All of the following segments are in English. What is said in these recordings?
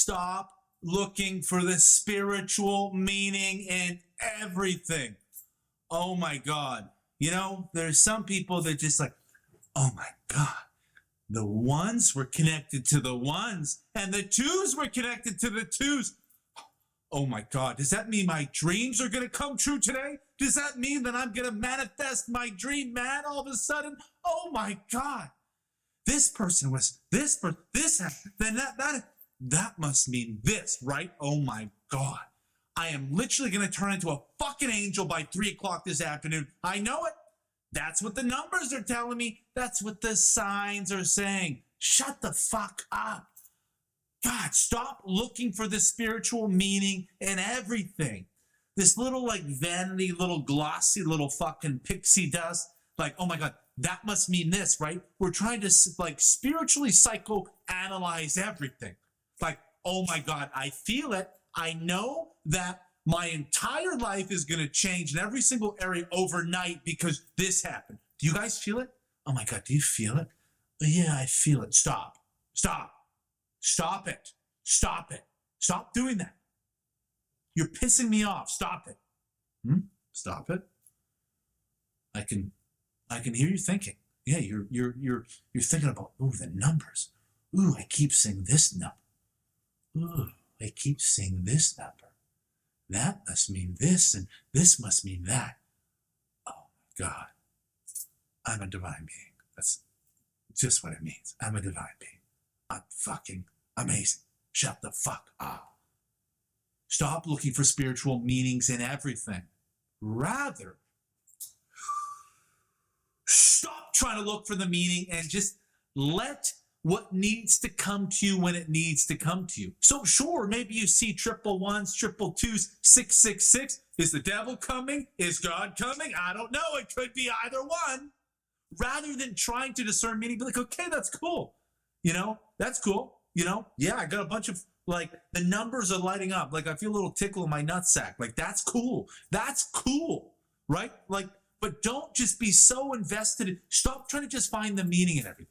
stop looking for the spiritual meaning in everything. Oh my God. You know, there's some people that just like, oh my God, the ones were connected to the ones and the twos were connected to the twos. Oh my God, does that mean my dreams are going to come true today? Does that mean that I'm going to manifest my dream, man, all of a sudden? Oh my God, this person was this person, this happened, then that must mean this, right? Oh my God, I am literally going to turn into a fucking angel by 3 o'clock this afternoon. I know it. That's what the numbers are telling me. That's what the signs are saying. Shut the fuck up. God, stop looking for the spiritual meaning in everything. This little like vanity, little glossy, little fucking pixie dust. Like, oh my God, that must mean this, right? We're trying to like spiritually psychoanalyze everything. Like, oh my God, I feel it. I know that my entire life is going to change in every single area overnight because this happened. Do you guys feel it? Oh my God, do you feel it? Yeah, I feel it. Stop. Stop. Stop it. Stop it. Stop doing that. You're pissing me off. Stop it. Stop it. I can hear you thinking. Yeah, you're thinking about, ooh, the numbers. Ooh, I keep seeing this number. Ooh, I keep seeing this number. That must mean this, and this must mean that. Oh my God. I'm a divine being. That's just what it means. I'm a divine being. I'm fucking amazing. Shut the fuck up. Stop looking for spiritual meanings in everything. Rather, stop trying to look for the meaning and just let what needs to come to you when it needs to come to you. So sure, maybe you see 111s, 222s, 666. Is the devil coming? Is God coming? I don't know. It could be either one. Rather than trying to discern meaning, be like, okay, that's cool. You know, that's cool. You know, yeah, I got a bunch of, like, the numbers are lighting up. Like, I feel a little tickle in my nutsack. Like, that's cool. That's cool, right? Like, but don't just be so invested in, stop trying to just find the meaning in everything.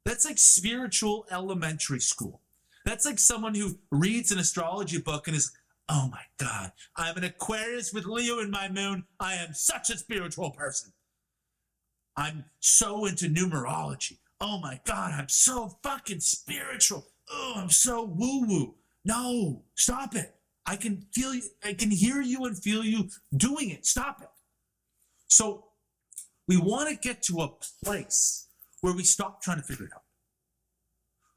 That's like spiritual elementary school. That's like someone who reads an astrology book and is, oh my God, I'm an Aquarius with Leo in my moon. I am such a spiritual person. I'm so into numerology. Oh my God, I'm so fucking spiritual. Oh, I'm so woo-woo. No, stop it. I can feel you. I can hear you and feel you doing it. Stop it. So we want to get to a place where we stop trying to figure it out.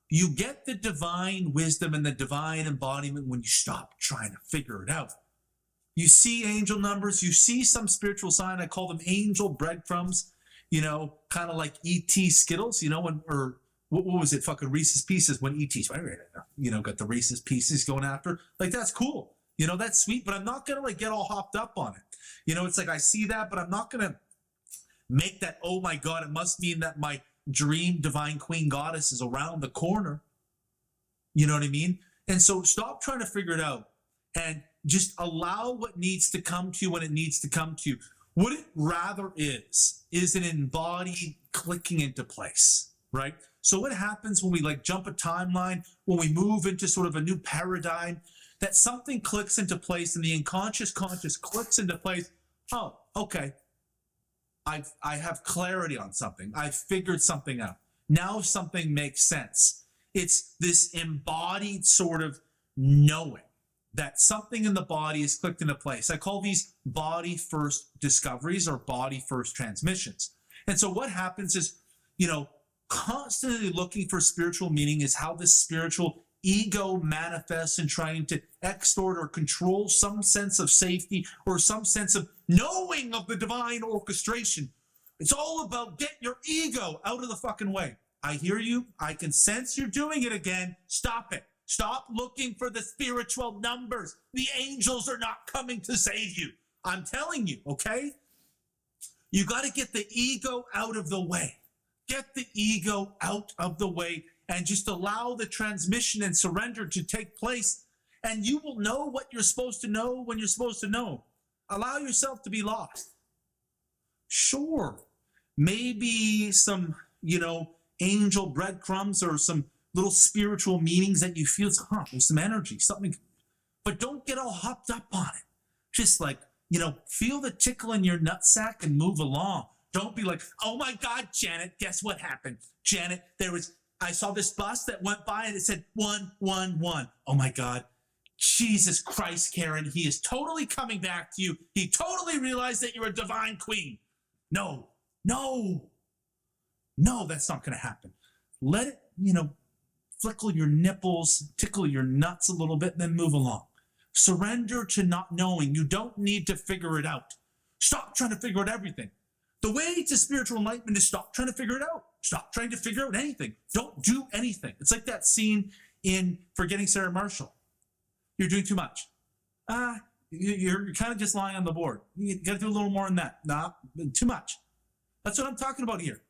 You get the divine wisdom and the divine embodiment when you stop trying to figure it out. You see angel numbers, you see some spiritual sign, I call them angel breadcrumbs, you know, kind of like E.T. Skittles, you know, or what was it, fucking Reese's Pieces when E.T.'s, you know, got the Reese's Pieces going after. Like, that's cool. You know, that's sweet, but I'm not going to like get all hopped up on it. You know, it's like I see that, but I'm not going to make that, oh my God, it must mean that my dream divine queen goddess is around the corner. You know what I mean? And so stop trying to figure it out and just allow what needs to come to you when it needs to come to you. What it rather is an embodied clicking into place, right? So what happens when we like jump a timeline, when we move into sort of a new paradigm, that something clicks into place and the unconscious conscious clicks into place. Oh, okay. I have clarity on something. I've figured something out. Now something makes sense. It's this embodied sort of knowing that something in the body is clicked into place. I call these body first discoveries or body first transmissions. And so what happens is, you know, constantly looking for spiritual meaning is how this spiritual ego manifests in trying to extort or control some sense of safety or some sense of knowing of the divine orchestration. It's all about get your ego out of the fucking way. I hear you. I can sense you're doing it again. Stop it. Stop looking for the spiritual numbers. The angels are not coming to save you. I'm telling you, okay? You got to get the ego out of the way. Get the ego out of the way and just allow the transmission and surrender to take place. And you will know what you're supposed to know when you're supposed to know. Allow yourself to be lost. Sure, maybe some, you know, angel breadcrumbs or some little spiritual meanings that you feel, there's some energy, something, but don't get all hopped up on it. Just like, feel the tickle in your nutsack and move along. Don't be like, oh my God, Janet, guess what happened? Janet, I saw this bus that went by and it said 111. Oh my God. Jesus Christ, Karen, he is totally coming back to you. He totally realized that you're a divine queen. No, that's not going to happen. Let it, flickle your nipples, tickle your nuts a little bit, then move along. Surrender to not knowing. You don't need to figure it out. Stop trying to figure out everything. The way to spiritual enlightenment is stop trying to figure it out. Stop trying to figure out anything. Don't do anything. It's like that scene in Forgetting Sarah Marshall. You're doing too much. You're kind of just lying on the board. You got to do a little more than that. Nah, too much. That's what I'm talking about here.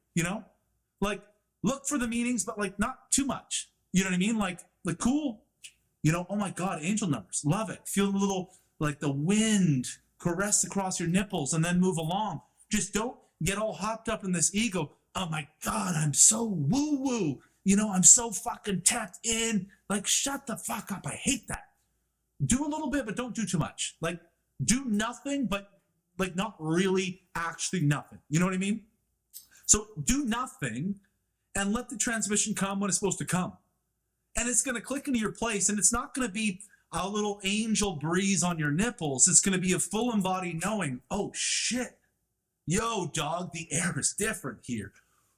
Like look for the meanings, but like not too much. You know what I mean? Like cool. Oh my God, angel numbers. Love it. Feel a little like the wind caress across your nipples and then move along. Just don't get all hopped up in this ego. Oh my God, I'm so woo-woo. I'm so fucking tapped in. Like, shut the fuck up. I hate that. Do a little bit, but don't do too much. Like, do nothing, but like not really actually nothing. You know what I mean? So do nothing and let the transmission come when it's supposed to come. And it's going to click into your place, and it's not going to be a little angel breeze on your nipples. It's going to be a full embodied knowing, oh shit, yo dog, the air is different here.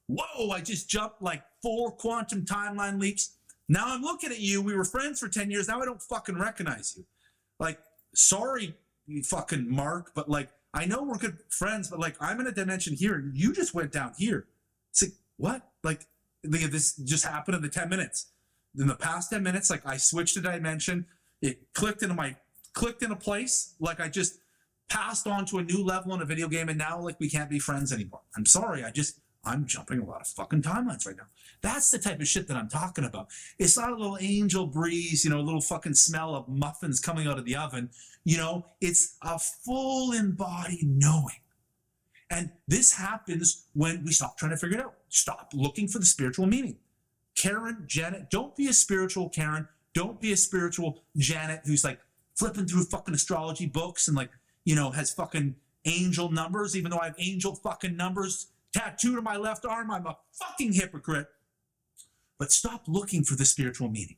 Whoa, I just jumped like 4 quantum timeline leaps. Now I'm looking at you. We were friends for 10 years. Now I don't fucking recognize you. Like, sorry, you fucking Mark, but like, I know we're good friends, but like, I'm in a dimension here, and you just went down here. It's like, what? Like, this just happened in the 10 minutes. In the past 10 minutes, like I switched a dimension, it clicked into place, like I just passed on to a new level in a video game, and now like we can't be friends anymore. I'm sorry, I'm jumping a lot of fucking timelines right now. That's the type of shit that I'm talking about. It's not a little angel breeze, a little fucking smell of muffins coming out of the oven. It's a full embodied knowing. And this happens when we stop trying to figure it out. Stop looking for the spiritual meaning. Karen, Janet, don't be a spiritual Karen. Don't be a spiritual Janet who's like flipping through fucking astrology books and like, has fucking angel numbers, even though I have angel fucking numbers tattooed on my left arm. I'm a fucking hypocrite. But stop looking for the spiritual meaning.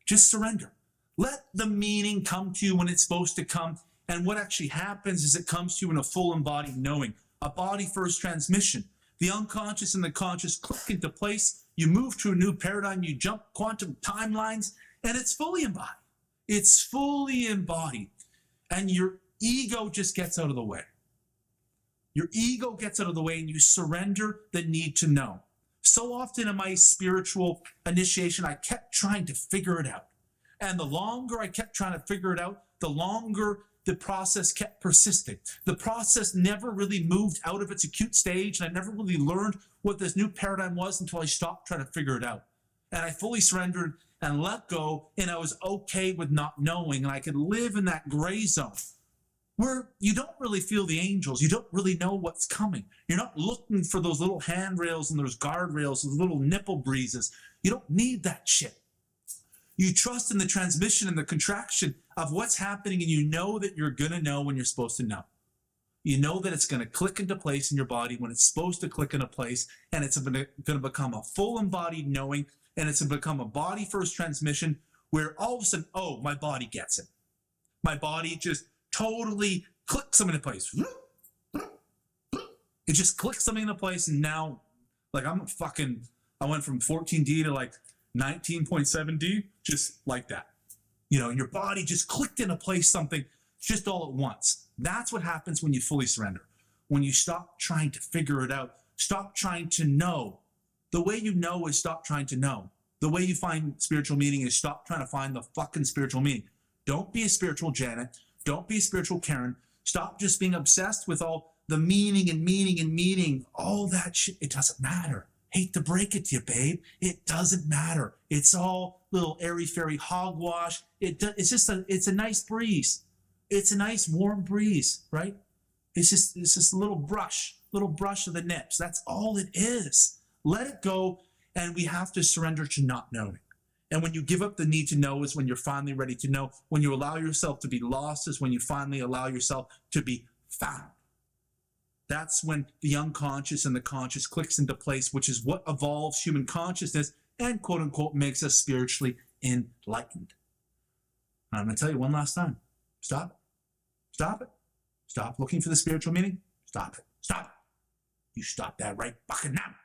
Just surrender. Let the meaning come to you when it's supposed to come. And what actually happens is it comes to you in a full embodied knowing, a body first transmission. The unconscious and the conscious click into place. You move to a new paradigm. You jump quantum timelines, and it's fully embodied. It's fully embodied. And your ego just gets out of the way. Your ego gets out of the way, and you surrender the need to know. So often in my spiritual initiation, I kept trying to figure it out. And the longer I kept trying to figure it out, the longer the process kept persisting. The process never really moved out of its acute stage, and I never really learned what this new paradigm was until I stopped trying to figure it out. And I fully surrendered and let go, and I was okay with not knowing, and I could live in that gray zone where you don't really feel the angels. You don't really know what's coming. You're not looking for those little handrails and those guardrails, those little nipple breezes. You don't need that shit. You trust in the transmission and the contraction of what's happening, and you know that you're going to know when you're supposed to know. You know that it's going to click into place in your body when it's supposed to click into place, and it's going to become a full embodied knowing, and it's going to become a body first transmission where all of a sudden, oh, my body gets it. My body just totally clicks something into place. It just clicks something into place, and now, like I went from 14D to like 19.7D, just like that. Your body just clicked into place something just all at once. That's what happens when you fully surrender. When you stop trying to figure it out, stop trying to know. The way you know is stop trying to know. The way you find spiritual meaning is stop trying to find the fucking spiritual meaning. Don't be a spiritual Janet. Don't be a spiritual Karen. Stop just being obsessed with all the meaning and meaning and meaning. All that shit, it doesn't matter. Hate to break it to you, babe. It doesn't matter. It's all little airy-fairy hogwash. It's a nice breeze. It's a nice warm breeze, right? It's just a little brush of the nips. That's all it is. Let it go And we have to surrender to not knowing. And when you give up the need to know is when you're finally ready to know. When you allow yourself to be lost is when you finally allow yourself to be found. That's when the unconscious and the conscious clicks into place, which is what evolves human consciousness and quote unquote makes us spiritually enlightened. And I'm going to tell you one last time. Stop it. Stop it. Stop looking for the spiritual meaning. Stop it. Stop it. You stop that right fucking now.